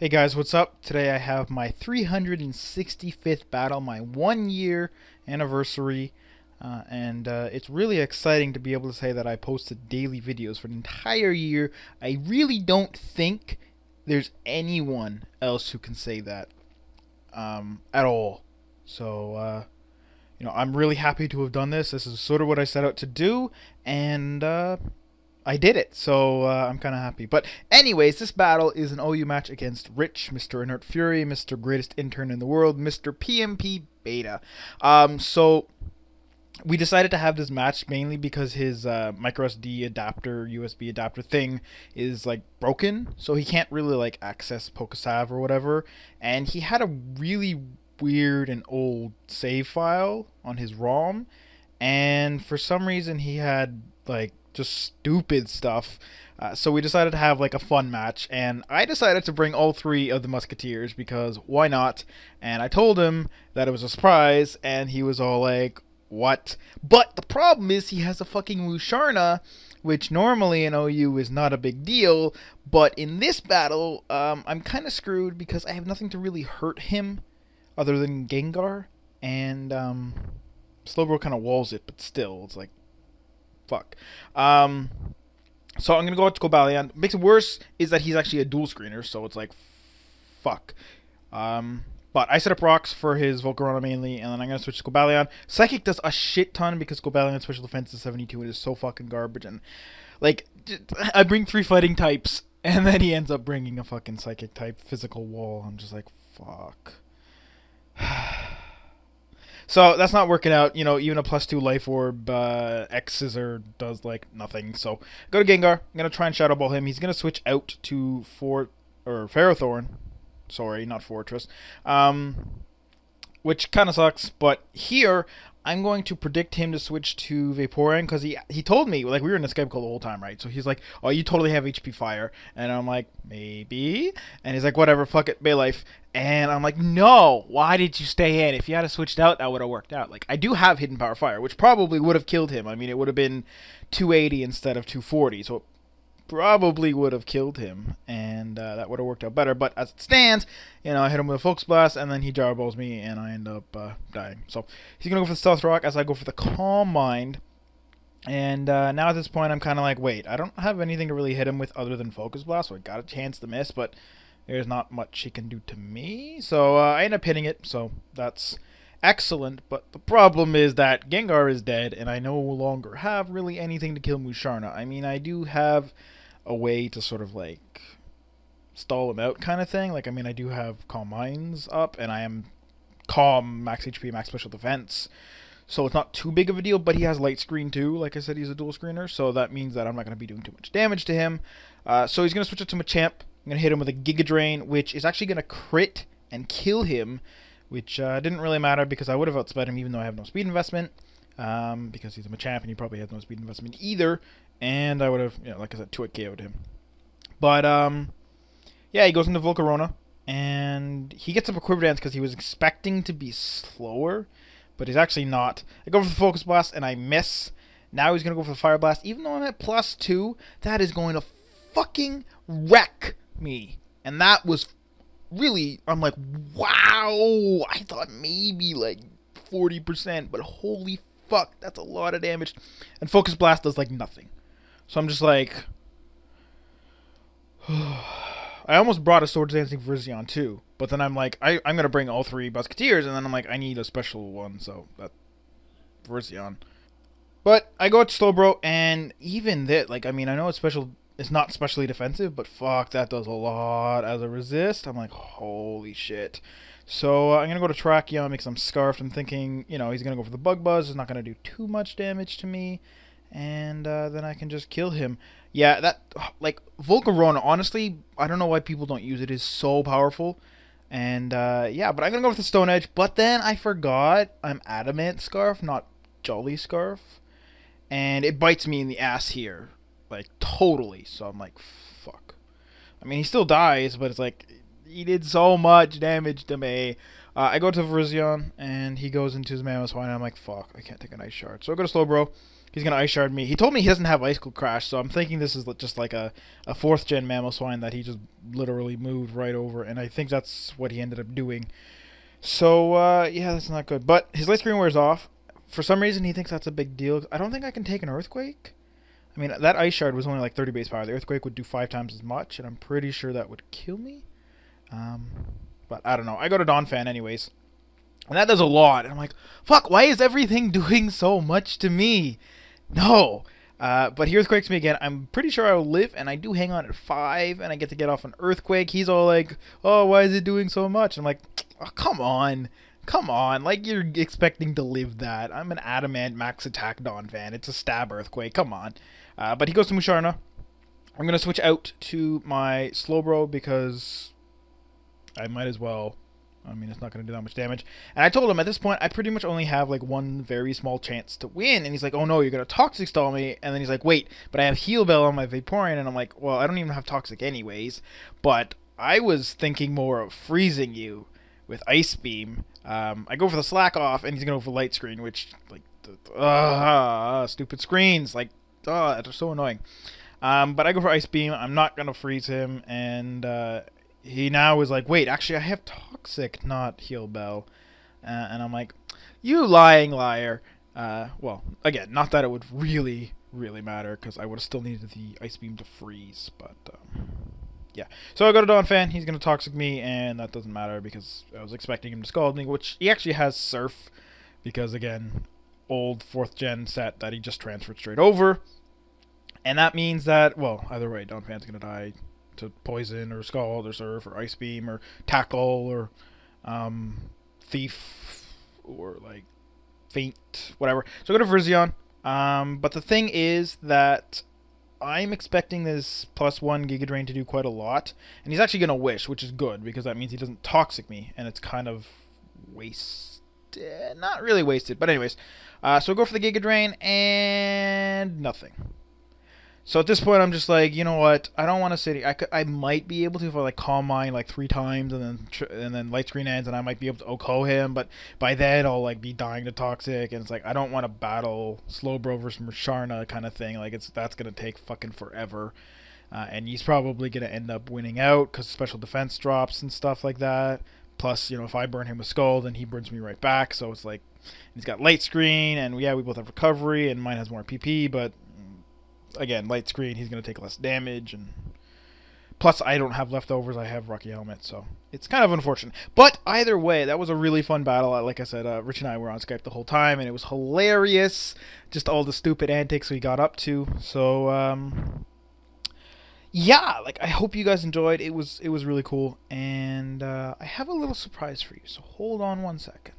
Hey guys, what's up? Today I have my 365th battle, my 1 year anniversary, and it's really exciting to be able to say that I posted daily videos for an entire year. I really don't think there's anyone else who can say that at all. So, I'm really happy to have done this. This is sort of what I set out to do, and I did it, so I'm kind of happy. But anyways, this battle is an OU match against Rich, Mr. Inert Fury, Mr. Greatest Intern in the World, Mr. PMP Beta. So we decided to have this match mainly because his micro SD adapter, USB adapter thing is like broken, so he can't really like access Pokesav or whatever. And he had a really weird and old save file on his ROM, and for some reason he had like just stupid stuff. So we decided to have like a fun match, and I decided to bring all three of the Musketeers because why not? And I told him that it was a surprise, and he was all like, "What?" But the problem is he has a fucking Musharna, which normally in OU is not a big deal, but in this battle, I'm kind of screwed because I have nothing to really hurt him other than Gengar, and Slowbro kind of walls it, but still, it's like, fuck. So I'm gonna go out to Cobalion. Makes it worse is that he's actually a dual screener, so it's like, fuck. But I set up rocks for his Volcarona mainly, and then I'm gonna switch to Cobalion. Psychic does a shit ton because Cobalion's special defense is 72 and is so fucking garbage. And like, I bring 3 fighting types, and then he ends up bringing a fucking Psychic type physical wall. I'm just like, fuck. So that's not working out. Even a +2 life orb X Scissor does like nothing. So go to Gengar. I'm gonna try and Shadow Ball him. He's gonna switch out to Ferrothorn. Sorry, not Fortress. Which kind of sucks. But here I'm going to predict him to switch to Vaporeon because he told me, like, we were in a Skype call the whole time, right? So he's like, "Oh, you totally have HP Fire," and I'm like, "Maybe," and he's like, "Whatever, fuck it, Baylife." And I'm like, "No, why did you stay in? If you had switched out, that would have worked out." Like, I do have Hidden Power Fire, which probably would have killed him. I mean, it would have been 280 instead of 240, so it probably would have killed him, and that would have worked out better. But as it stands, I hit him with a Focus Blast, and then he Gyro Balls me, and I end up dying. So he's gonna go for the Stealth Rock as I go for the Calm Mind. And now at this point, I'm kind of like, wait, I don't have anything to really hit him with other than Focus Blast, so I got a chance to miss, but there's not much he can do to me. So I end up hitting it, so that's excellent. But the problem is that Gengar is dead, and I no longer have really anything to kill Musharna. I mean, I do have a way to sort of like stall him out kind of thing. Like, I mean, I do have Calm Minds up, and I am Calm, Max HP, Max Special Defense, so it's not too big of a deal. But he has Light Screen too. Like I said, he's a dual screener, so that means that I'm not going to be doing too much damage to him. So he's going to switch it to Machamp. I'm going to hit him with a Giga Drain, which is actually going to crit and kill him, which didn't really matter because I would have outsped him even though I have no speed investment, because he's a Machamp and he probably has no speed investment either, and I would have, like I said, 2-hit KO'd him. But, yeah, he goes into Volcarona, and he gets up a Quiver Dance because he was expecting to be slower, but he's actually not. I go for the Focus Blast, and I miss. Now he's going to go for the Fire Blast. Even though I'm at +2, that is going to fucking wreck me. And that was really, I'm like, wow, I thought maybe like 40%, but holy fuck, that's a lot of damage. And Focus Blast does like nothing. So I'm just like, I almost brought a Swords Dancing Virizion too, but then I'm like, I'm going to bring all 3 Musketeers, and then I'm like, I need a special one, so that Virizion. But I go to Slowbro, and even that, like, I mean, I know it's not specially defensive, but fuck, that does a lot as a resist. I'm like, holy shit. So I'm going to go to Tracheon because I'm Scarfed. I'm thinking, he's going to go for the Bug Buzz. It's not going to do too much damage to me. And then I can just kill him. Yeah, that, like, Volcarona, honestly, I don't know why people don't use it. It is so powerful. And, yeah, but I'm going to go with the Stone Edge. But then I forgot I'm Adamant Scarf, not Jolly Scarf. And it bites me in the ass here. Like, totally. So I'm like, fuck. I mean, he still dies, but it's like, he did so much damage to me. I go to Virizion, and he goes into his Mammoth Swine, and I'm like, fuck, I can't take a Nice Shard. So I go to Slowbro. He's gonna ice shard me. He told me he doesn't have icicle crash, so I'm thinking this is just like a 4th gen Mamoswine that he just literally moved right over, and I think that's what he ended up doing. So yeah, that's not good. But his light screen wears off. For some reason, he thinks that's a big deal. I don't think I can take an earthquake. I mean, that ice shard was only like 30 base power. The earthquake would do 5 times as much, and I'm pretty sure that would kill me. But I don't know. I go to Donphan anyways. And that does a lot. And I'm like, fuck, why is everything doing so much to me? No. But he earthquakes me again. I'm pretty sure I will live, and I do hang on at 5, and I get to get off an earthquake. He's all like, oh, why is it doing so much? I'm like, oh, come on. Come on. Like, you're expecting to live that. I'm an adamant max attack Donphan. It's a stab earthquake. Come on. But he goes to Musharna. I'm going to switch out to my Slowbro because I might as well. I mean, it's not going to do that much damage. And I told him at this point, I pretty much only have like one very small chance to win. And he's like, oh no, you're going to Toxic Stall me. And then he's like, wait, but I have Heal Bell on my Vaporeon. And I'm like, well, I don't even have Toxic anyways. But I was thinking more of freezing you with Ice Beam. I go for the Slack Off, and he's going to go for Light Screen, which, like, stupid screens. Like, they're so annoying. But I go for Ice Beam. I'm not going to freeze him. And, he now is like, wait, actually, I have Toxic, not Heal Bell. And I'm like, you lying liar. Well, again, not that it would really matter, because I would have still needed the Ice Beam to freeze. But, yeah. So I go to Donphan. He's going to Toxic me, and that doesn't matter, because I was expecting him to Scald me, which he actually has Surf, because, again, old 4th gen set that he just transferred straight over. And that means that, well, either way, Donphan's going to die to Poison or Scald or Surf or Ice Beam or Tackle or Thief or like Faint, whatever. So I go to Virizion. But the thing is that I'm expecting this +1 Giga Drain to do quite a lot, and he's actually going to Wish, which is good because that means he doesn't Toxic me, and it's kind of wasted. Not really wasted, but anyways. So I go for the Giga Drain and nothing. So at this point, I'm just like, you know what? I don't want to sit. I might be able to if I like Calm Mind like 3 times, and then Light Screen ends, and I might be able to OHKO him. But by then, I'll like be dying to Toxic, and it's like I don't want to battle Slowbro versus Musharna kind of thing. Like that's gonna take fucking forever, and he's probably gonna end up winning out because special defense drops and stuff like that. Plus, you know, if I burn him with Skull, then he burns me right back. So it's like he's got Light Screen, and yeah, we both have Recovery, and mine has more PP, but again, Light Screen, he's going to take less damage, and plus I don't have leftovers, I have Rocky Helmet, so it's kind of unfortunate. But either way, that was a really fun battle. Like I said, Rich and I were on Skype the whole time, and it was hilarious, just all the stupid antics we got up to. So yeah, like I hope you guys enjoyed. It was really cool, and I have a little surprise for you, so hold on one second.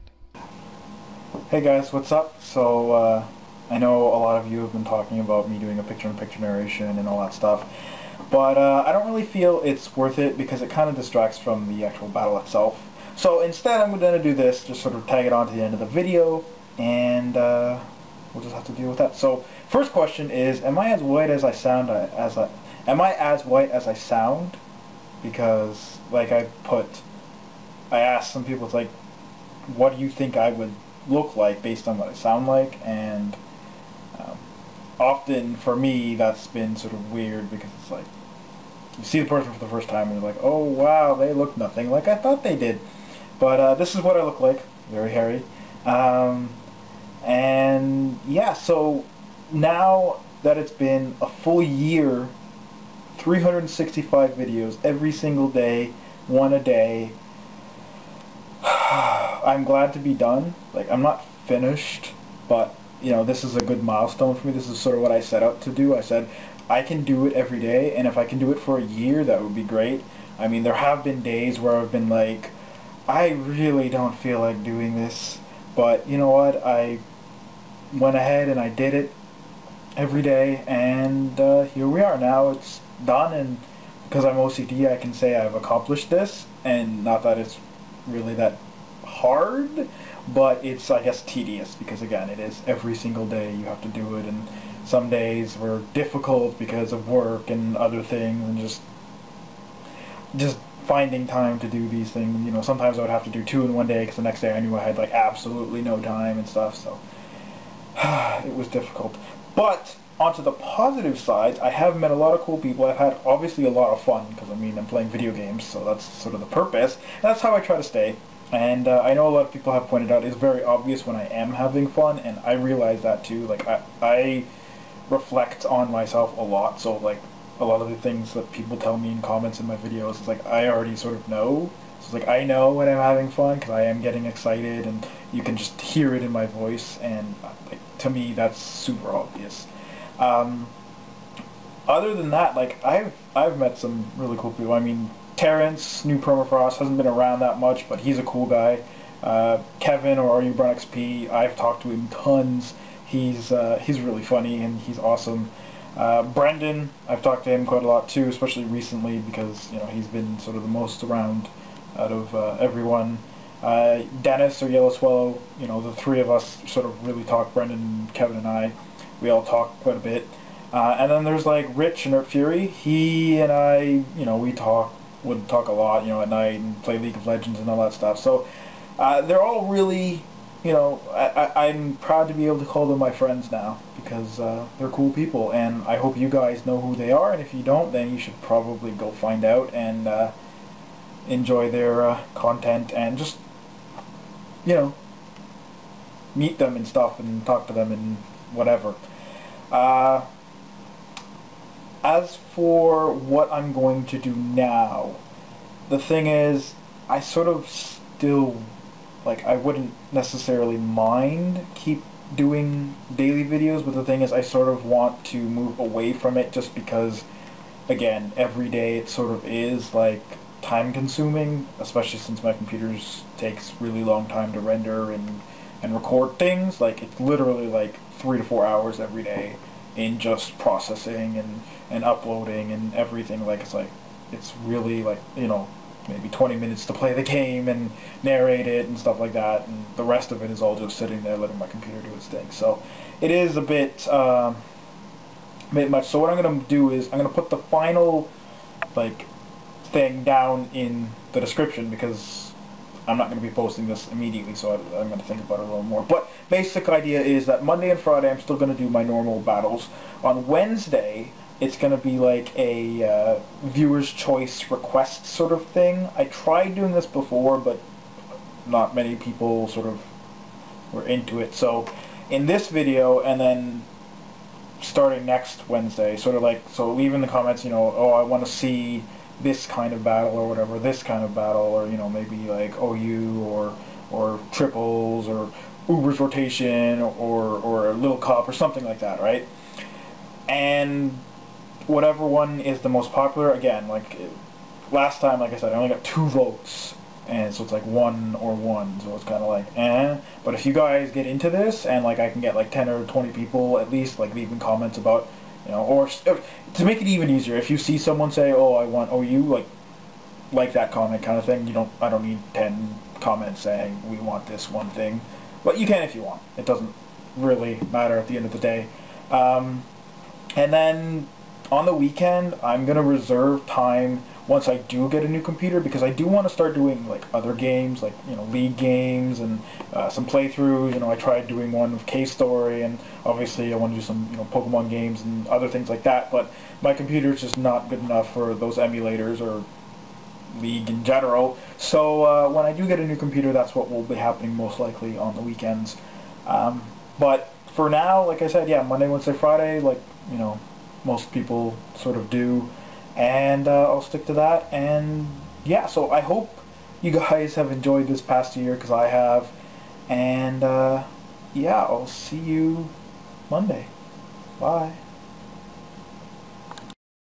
Hey guys, what's up? So I know a lot of you have been talking about me doing a picture-in-picture narration and all that stuff, but I don't really feel it's worth it because it kind of distracts from the actual battle itself. So instead I'm going to do this, just sort of tag it on to the end of the video, and we'll just have to deal with that. So first question is, am I as white as I sound? Am I as white as I sound? Because like I asked some people, it's like, what do you think I would look like based on what I sound like? And often for me that's been sort of weird because it's like you see the person for the first time and you're like, oh wow, they look nothing like I thought they did. But this is what I look like, very hairy. And yeah, so now that it's been a full year, 365 videos every single day, one a day, I'm glad to be done. Like, I'm not finished, but you know, this is a good milestone for me. This is sort of what I set out to do. I said I can do it every day, and if I can do it for a year, that would be great. I mean, there have been days where I've been like, I really don't feel like doing this, but you know what? I went ahead and I did it every day, and here we are. Now it's done, and because I'm OCD, I can say I've accomplished this, and not that it's really that hard, but it's, I guess, tedious, because again, it is every single day you have to do it, and some days were difficult because of work and other things, and just finding time to do these things. You know, sometimes I would have to do 2 in one day because the next day I knew I had like absolutely no time and stuff, so it was difficult. But onto the positive side, I have met a lot of cool people. I've had obviously a lot of fun because I mean I'm playing video games, so that's sort of the purpose. And that's how I try to stay. And I know a lot of people have pointed out it's very obvious when I am having fun, and I realize that too. Like I reflect on myself a lot, so like a lot of the things that people tell me in comments in my videos is like I already sort of know. So it's like I know when I'm having fun because I am getting excited, and you can just hear it in my voice, and like, to me that's super obvious. Um, Other than that, like I've met some really cool people. I mean, Terrence, New Permafrost, hasn't been around that much, but he's a cool guy. Kevin or RU Brown XP, I've talked to him tons. He's really funny and he's awesome. Brendan, I've talked to him quite a lot too, especially recently because you know he's been sort of the most around out of everyone. Dennis or Yellow Swallow, you know, the three of us sort of really talk. Brendan, Kevin, and I, we all talk quite a bit. And then there's like Rich and Earth Fury. He and I, you know, would talk a lot, you know, at night and play League of Legends and all that stuff. So they're all really, you know, I'm proud to be able to call them my friends now because they're cool people, and I hope you guys know who they are. And if you don't, then you should probably go find out and enjoy their content and just, you know, meet them and stuff and talk to them and whatever. As for what I'm going to do now, the thing is, I sort of still, like, I wouldn't necessarily mind keep doing daily videos, but the thing is, I sort of want to move away from it just because, again, every day it sort of is, like, time consuming, especially since my computers takes really long time to render and record things. Like, it's literally, like, 3 to 4 hours every day in just processing and uploading and everything. Like it's really like, you know, maybe 20 minutes to play the game and narrate it and stuff like that, and the rest of it is all just sitting there letting my computer do its thing. So it is a bit much. So what I'm going to do is I'm going to put the final like thing down in the description because I'm not going to be posting this immediately, so I'm going to think about it a little more. But basic idea is that Monday and Friday I'm still going to do my normal battles. On Wednesday, it's going to be like a viewer's choice request sort of thing. I tried doing this before, but not many people sort of were into it. So in this video, and then starting next Wednesday, sort of like, so leave in the comments, you know, oh, I want to see this kind of battle or whatever, this kind of battle, or you know, maybe like OU or triples or Uber's rotation or a little cup or something like that, right? And whatever one is the most popular, again, like last time, like I said, I only got 2 votes, and so it's like 1 or 1, so it's kind of like but if you guys get into this and like I can get like 10 or 20 people at least like leaving comments about, you know, or to make it even easier, if you see someone say, oh, I want OU, like that comment kind of thing, I don't need 10 comments saying we want this one thing, but you can if you want. It doesn't really matter at the end of the day. And then on the weekend, I'm going to reserve time once I do get a new computer, because I do want to start doing like other games, like, you know, League games and some playthroughs. You know, I tried doing one with K-Story, and obviously I want to do some, you know, Pokemon games and other things like that, but my computer's just not good enough for those emulators or League in general. So when I do get a new computer, that's what will be happening most likely on the weekends. But for now, like I said, yeah, Monday, Wednesday, Friday, like, you know, most people sort of do, and I'll stick to that. And yeah, so I hope you guys have enjoyed this past year, because I have, and yeah, I'll see you Monday. Bye.